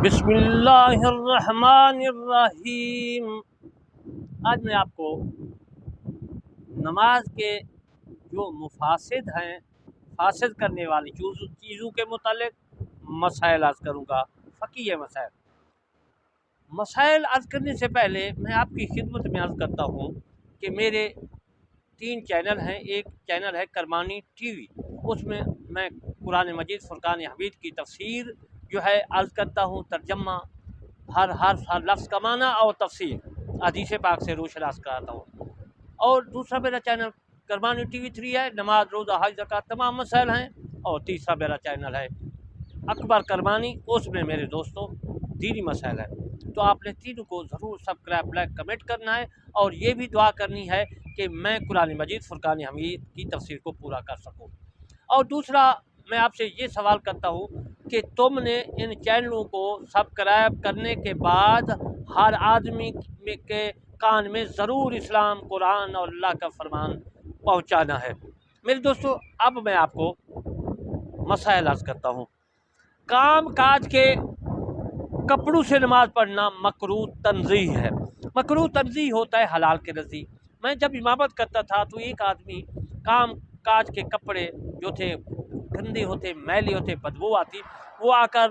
بسم اللہ الرحمن الرحیم۔ آج میں آپ کو نماز کے جو مفاسد ہیں، فاسد کرنے والی چیزوں کے متعلق مسائل عرض کروں گا، فقہی مسائل عرض کرنے سے پہلے میں آپ کی خدمت میں عرض کرتا ہوں کہ میرے 3 چینل ہیں۔ ایک چینل ہے کرمانی ٹی وی، اس میں میں قرآن مجید فرقان حمید کی تفسیر جو ہے عرض کرتا ہوں، ترجمہ، ہر حرف ہر لفظ کا معنی اور تفسیر حدیث پاک سے روشن عرض کراتا ہوں۔ اور دوسرا میرا چینل کرمانی ٹی وی 3 ہے، نماز، روزہ، حج، زکوٰۃ تمام مسائل ہیں۔ اور تیسرا میرا چینل ہے اکبر کرمانی، اس میں میرے دوستوں دینی مسائل ہیں۔ تو آپ نے تینوں کو ضرور سبسکرائب، لائک، کمنٹ کرنا ہے، اور یہ بھی دعا کرنی ہے کہ میں قرآن مجید فرقان حمید کی تفسیر کو پورا کر سکوں۔ اور دوسرا میں آپ سے یہ سوال کرتا ہوں کہ تم نے ان چینلوں کو سبسکرائب کرنے کے بعد ہر آدمی کے کان میں ضرور اسلام، قرآن اور اللہ کا فرمان پہنچانا ہے۔ میرے دوستو، اب میں آپ کو مسائل عرض کرتا ہوں۔ کام کاج کے کپڑوں سے نماز پڑھنا مکروہ تنزیہ ہے۔ مکروہ تنزیہ ہوتا ہے حلال کے نزدیک۔ میں جب امامت کرتا تھا تو ایک آدمی کام کاج کے کپڑے جو تھے گندے ہوتے، میلے ہوتے، بدبو آتی، وہ آ کر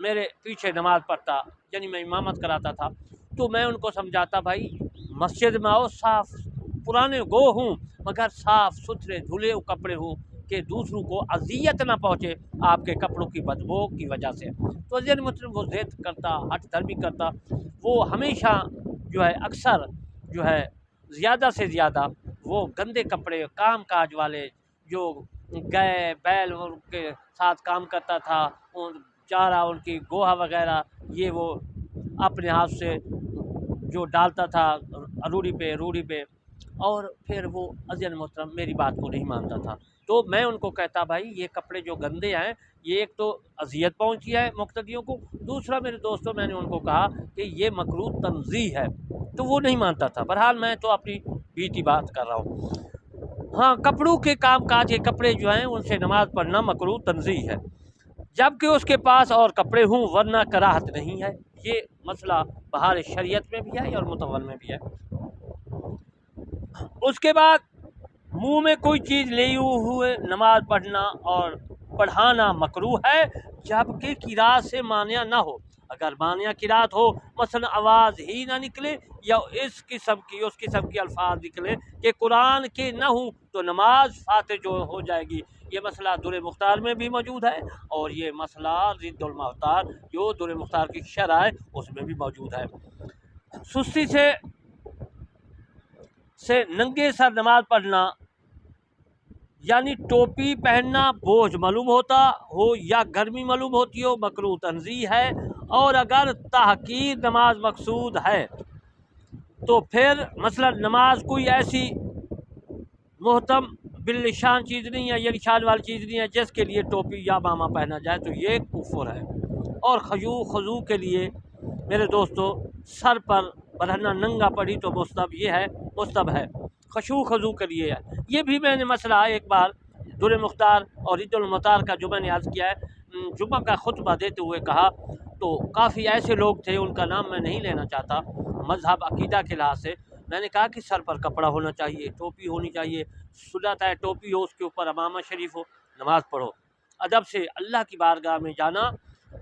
میرے پیچھے نماز پڑھتا، یعنی میں امامت کراتا تھا، تو میں ان کو سمجھاتا، بھائی مسجد میں آؤ، صاف پرانے گو ہوں مگر صاف ستھرے دھلے کپڑے ہوں کہ دوسروں کو اذیت نہ پہنچے آپ کے کپڑوں کی بدبو کی وجہ سے۔ تو عزیز محترم، وہ ضد کرتا، ہٹ دھرمی کرتا، وہ ہمیشہ جو ہے اکثر جو ہے زیادہ سے زیادہ وہ گندے کپڑے کام کاج والے جو گئے بیل ان کے ساتھ کام کرتا تھا، چارہ ان کی گوہا وغیرہ، یہ وہ اپنے ہاتھ سے جو ڈالتا تھا روڑی پہ، اور پھر وہ عزیز محترم میری بات کو نہیں مانتا تھا۔ تو میں ان کو کہتا، بھائی یہ کپڑے جو گندے ہیں، یہ ایک تو اذیت پہنچی ہے مقتدیوں کو، دوسرا میرے دوستوں میں نے ان کو کہا کہ یہ مکروہ تنزیہ ہے، تو وہ نہیں مانتا تھا۔ بہرحال میں تو اپنی بیتی بات کر رہا ہوں۔ ہاں، کپڑوں کے کام کاج کے کپڑے جو ہیں ان سے نماز پڑھنا مکروہ تنزیہ ہے، جبکہ اس کے پاس اور کپڑے ہوں، ورنہ کراہت نہیں ہے۔ یہ مسئلہ بہار شریعت میں بھی ہے اور متول میں بھی ہے۔ اس کے بعد منہ میں کوئی چیز لیے ہوئے نماز پڑھنا اور پڑھانا مکروہ ہے، جبکہ قرات سے مانع نہ ہو۔ اگر مانع قرات ہو، مثلا آواز ہی نہ نکلے یا اس قسم کی الفاظ نکلے کہ قرآن کے نہ ہوں، تو نماز فاتح جو ہو جائے گی۔ یہ مسئلہ در مختار میں بھی موجود ہے، اور یہ مسئلہ ضد المختار جو در مختار کی شرح ہے اس میں بھی موجود ہے۔ سستی سے ننگے سر نماز پڑھنا، یعنی ٹوپی پہننا بوجھ معلوم ہوتا ہو یا گرمی معلوم ہوتی ہو، مکروہ تنزیہ ہے۔ اور اگر تحقیر نماز مقصود ہے تو پھر مثلا نماز کوئی ایسی محتم بالنشان چیز نہیں ہے، یہ نشان والی چیز نہیں ہے جس کے لیے ٹوپی یا ماما پہنا جائے، تو یہ کفر ہے۔ اور خضوع کے لیے میرے دوستو سر پر برہنہ ننگا پڑی تو مستب ہے، خضوع کے لیے ہے۔ یہ بھی میں نے مسئلہ ایک بار در مختار اور عید المختار کا جو میں نے عرض کیا ہے، جمعہ کا خطبہ دیتے ہوئے کہا، تو کافی ایسے لوگ تھے، ان کا نام میں نہیں لینا چاہتا مذہب عقیدہ کے لحاظ سے، میں نے کہا کہ سر پر کپڑا ہونا چاہیے، ٹوپی ہونی چاہیے، سنت ہے ٹوپی ہو، اس کے اوپر امامہ شریف ہو، نماز پڑھو۔ ادب سے اللہ کی بارگاہ میں جانا،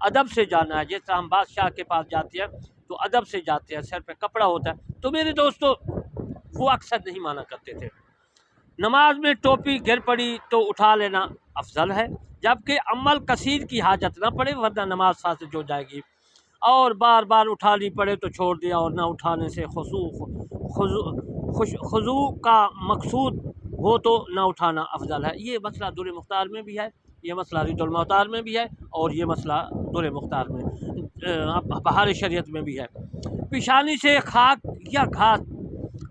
ادب سے جانا ہے، جس طرح ہم بادشاہ کے پاس جاتے ہیں تو ادب سے جاتے ہیں، سر پہ کپڑا ہوتا ہے۔ تو میرے دوستو وہ اکثر نہیں مانا کرتے تھے۔ نماز میں ٹوپی گر پڑی تو اٹھا لینا افضل ہے، جبکہ عمل کثیر کی حاجت نہ پڑے، ورنہ نماز فاسد ہو جائے گی۔ اور بار بار اٹھانی پڑے تو چھوڑ دیا، اور نہ اٹھانے سے خضوع کا مقصود ہو تو نہ اٹھانا افضل ہے۔ یہ مسئلہ در مختار میں بھی ہے، یہ مسئلہ عید المختار میں بھی ہے، اور یہ مسئلہ در مختار میں بہار شریعت میں بھی ہے۔ پیشانی سے خاک یا گھاس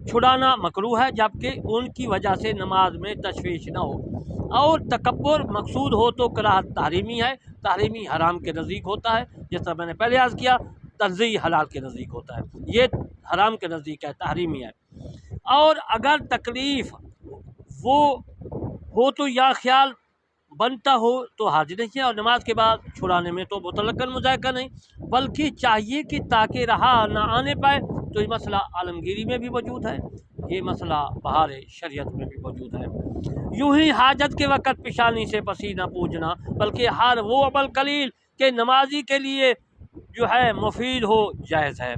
چھڑانا مکروہ ہے، جبکہ ان کی وجہ سے نماز میں تشویش نہ ہو۔ اور تکبر مقصود ہو تو کراہت تحریمی ہے، تحریمی حرام کے نزدیک ہوتا ہے، جس طرح میں نے پہلے عرض کیا، تنزیہ حلال کے نزدیک ہوتا ہے، یہ حرام کے نزدیک ہے، تحریمی ہے۔ اور اگر تکلیف وہ ہو تو یا خیال بنتا ہو تو حرج نہیں ہے، اور نماز کے بعد چھڑانے میں تو مطلقاً مذائقہ نہیں، بلکہ چاہیے کہ تاکہ رہا نہ آنے پائے، تو یہ مسئلہ عالمگیری میں بھی موجود ہے، یہ مسئلہ بہار شریعت میں بھی موجود ہے۔ یوں ہی حاجت کے وقت پیشانی سے پسینہ پوجنا، بلکہ ہر وہ عمل قلیل کہ نمازی کے لیے جو ہے مفید ہو جائز ہے،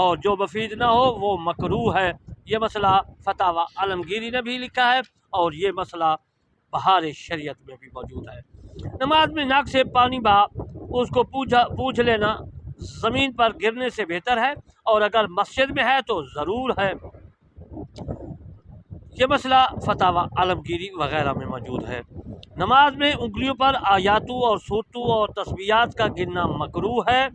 اور جو مفید نہ ہو وہ مکروہ ہے۔ یہ مسئلہ فتاوی عالمگیری نے بھی لکھا ہے، اور یہ مسئلہ بہار شریعت میں بھی موجود ہے۔ نماز میں ناک سے پانی بہا اس کو پوجھ لینا زمین پر گرنے سے بہتر ہے، اور اگر مسجد میں ہے تو ضرور ہے۔ یہ مسئلہ فتاوی عالمگیری وغیرہ میں موجود ہے۔ نماز میں انگلیوں پر آیاتوں اور صورتوں اور تسبیحات کا گننا مکروہ ہے۔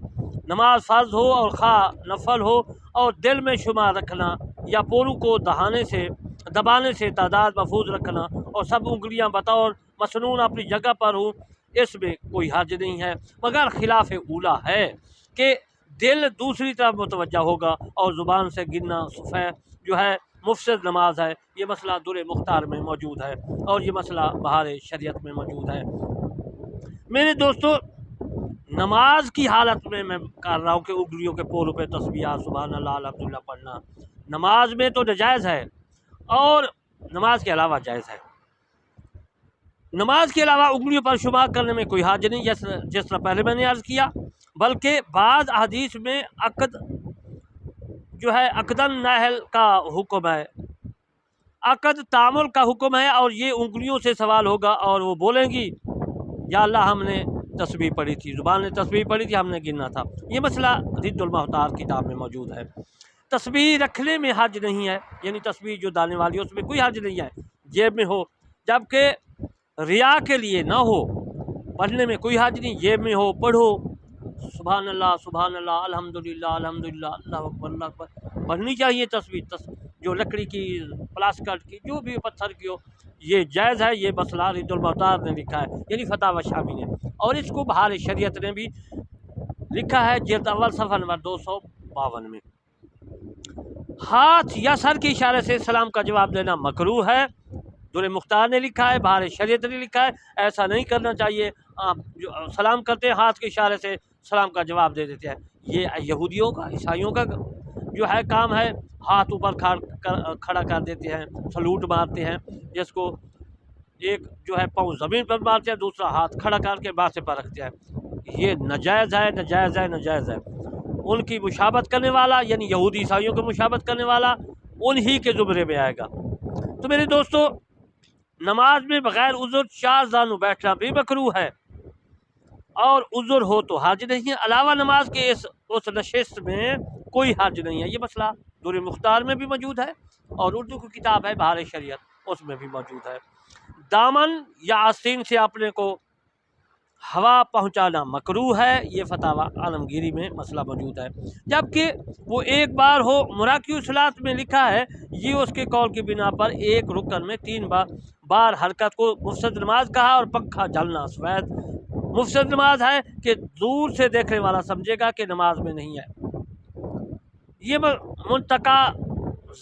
نماز فرض ہو اور خواہ نفل ہو، اور دل میں شمار رکھنا یا پوروں کو دبانے سے تعداد محفوظ رکھنا، اور سب انگلیاں بطور مسنون اپنی جگہ پر ہوں، اس میں کوئی حرج نہیں ہے، مگر خلاف اولا ہے کہ دل دوسری طرف متوجہ ہوگا، اور زبان سے گننا جو ہے مفسد نماز ہے۔ یہ مسئلہ در مختار میں موجود ہے، اور یہ مسئلہ بہار شریعت میں موجود ہے۔ میرے دوستو، نماز کی حالت میں کر رہا ہوں کہ انگلیوں کے پوروں پہ تسبیحات سبحان اللہ الحمدللہ پڑھنا نماز میں تو ناجائز ہے، اور نماز کے علاوہ جائز ہے۔ نماز کے علاوہ انگلیوں پر شمار کرنے میں کوئی حرج نہیں، جس طرح پہلے میں نے عرض کیا، بلکہ بعض احادیث میں عقد جو ہے عقدن ناہل کا حکم ہے، عقد تعامل کا حکم ہے، اور یہ انگلیوں سے سوال ہوگا، اور وہ بولیں گی یا اللہ ہم نے تسبیح پڑھی تھی، زبان نے تسبیح پڑھی تھی، ہم نے گننا تھا۔ یہ مسئلہ رد المختار کتاب میں موجود ہے۔ تسبیح رکھنے میں حرج نہیں ہے، یعنی تسبیح جو دانے والی ہے اس میں کوئی حرج نہیں ہے، جیب میں ہو، جبکہ ریا کے لیے نہ ہو، پڑھنے میں کوئی حرج نہیں، جیب میں ہو پڑھو سبحان اللہ الحمدللہ الحمدللہ اللہ اکبر اللہ اکبر، پڑھنی چاہیے تسبیح، جو لکڑی کی پلاسٹک کی جو بھی پتھر کی ہو، یہ جائز ہے۔ یہ مسئلہ رد المختار نے لکھا ہے، یعنی فتاوی شامی نے، اور اس کو بہار شریعت نے بھی لکھا ہے جلد اول صفحہ نمبر 252 میں۔ ہاتھ یا سر کے اشارے سے سلام کا جواب دینا مکروہ ہے، در مختار نے لکھا ہے، بہار شریعت نے لکھا ہے، ایسا نہیں کرنا چاہیے۔ آپ جو سلام کرتے ہیں ہاتھ کے اشارے سے سلام کا جواب دے دیتے ہیں، یہ یہودیوں کا عیسائیوں کا جو ہے کام ہے، ہاتھ اوپر کھڑا کر دیتے ہیں، سلوٹ مارتے ہیں، جس کو ایک جو ہے پاؤں زمین پر مارتے ہیں، دوسرا ہاتھ کھڑا کر کے ماتھے پر رکھتے ہیں۔ یہ ناجائز ہے، ناجائز ہے، ناجائز ہے۔ ان کی مشابہت کرنے والا، یعنی یہودی عیسائیوں کی مشابہت کرنے والا، انہی کے زمرے میں آئے گا۔ تو میرے دوستو، نماز میں بغیر عذر چار زانو بیٹھنا بھی مکروہ ہے، اور عذر ہو تو حرج نہیں ہے۔ علاوہ نماز کے اس نشست میں کوئی حرج نہیں ہے۔ یہ مسئلہ در مختار میں بھی موجود ہے، اور اردو کی کتاب ہے بہار شریعت، اس میں بھی موجود ہے۔ دامن یا آستین سے اپنے کو ہوا پہنچانا مکروہ ہے، یہ فتاوی عالمگیری میں مسئلہ موجود ہے، جبکہ وہ ایک بار ہو مراکعی صلاۃ میں لکھا ہے، یہ اس کے قول کی بنا پر ایک رکن میں 3 بار حرکت کو مفسد نماز کہا، اور پنکھا جلنا سفید مفسد نماز ہے کہ دور سے دیکھنے والا سمجھے گا کہ نماز میں نہیں ہے۔ یہ منتقا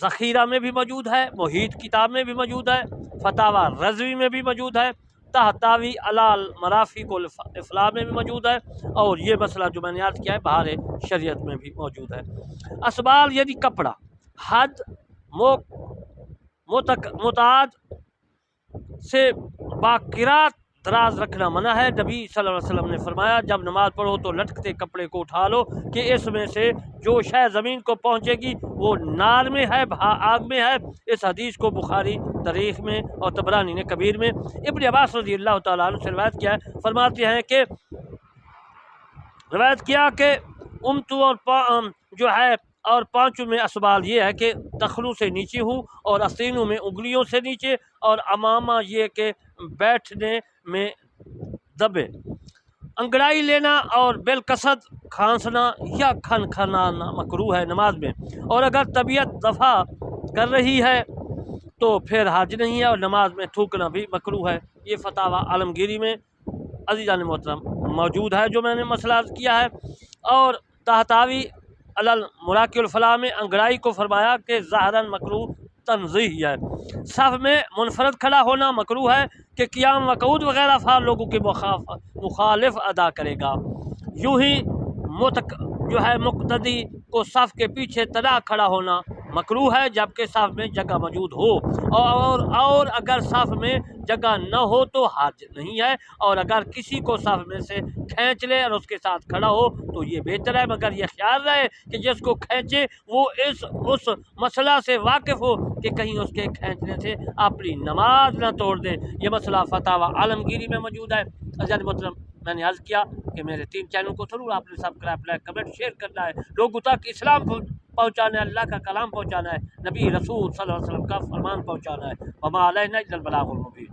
ذخیرہ میں بھی موجود ہے، محیط کتاب میں بھی موجود ہے، فتاوی رضوی میں بھی موجود ہے، تحتاوی علال مرافق الافلاح میں بھی موجود ہے، اور یہ مسئلہ جو میں نے یاد کیا ہے بہار شریعت میں بھی موجود ہے۔ اسبال یعنی کپڑا حد متعاد سے باقرات دراز رکھنا منع ہے۔ نبی صلی اللہ علیہ وسلم نے فرمایا، جب نماز پڑھو تو لٹکتے کپڑے کو اٹھا لو، کہ اس میں سے جو شے زمین کو پہنچے گی وہ نار میں ہے، آگ میں ہے۔ اس حدیث کو بخاری تاریخ میں اور طبرانی نے کبیر میں ابن عباس رضی اللہ تعالیٰ عنہ سے روایت کیا ہے، فرماتے ہیں کہ امتو اور جو ہے اور پانچوں میں اسبال یہ ہے کہ تخنوں سے نیچے ہوں، اور آستینوں میں انگلیوں سے نیچے، اور امامہ یہ کہ بیٹھنے میں دبے، انگڑائی لینا اور بالقصد کھانسنا یا کھنکھنانا مکروہ ہے نماز میں، اور اگر طبیعت دفع کر رہی ہے تو پھر حرج نہیں ہے، اور نماز میں تھوکنا بھی مکروہ ہے۔ یہ فتاوی عالمگیری میں عزیزان محترم موجود ہے جو میں نے مسئلہ عرض کیا ہے۔ اور تحتاوی علل مراکع الفلاح میں انگڑائی کو فرمایا کہ ظاہراً مکروہ تنزیہ ہے۔ صف میں منفرد کھڑا ہونا مکروہ ہے کہ قیام و قعود وغیرہ افعال لوگوں کے مخالف ادا کرے گا۔ یوں ہی مقتدی کو صف کے پیچھے تنہا کھڑا ہونا مکروہ ہے جبکہ صف میں جگہ موجود ہو، اور اگر صف میں جگہ نہ ہو تو حرج نہیں ہے، اور اگر کسی کو صف میں سے کھینچ لے اور اس کے ساتھ کھڑا ہو تو یہ بہتر ہے، مگر یہ خیال رہے کہ جس کو کھینچے وہ اس مسئلہ سے واقف ہو کہ کہیں اس کے کھینچنے سے اپنی نماز نہ توڑ دے۔ یہ مسئلہ فتاوی عالمگیری میں موجود ہے۔ حضرت محترم، میں نے عرض کیا کہ میرے 3 چینل کو ضرور آپ نے سبسکرائب، لائک، کمنٹ، شیئر کرنا ہے، لوگوں تک اسلام پہنچانا ہے، اللہ کا کلام پہنچانا ہے، نبی رسول صلی اللہ علیہ وسلم کا فرمان پہنچانا ہے۔ وما علینا الا البلاغ المبین۔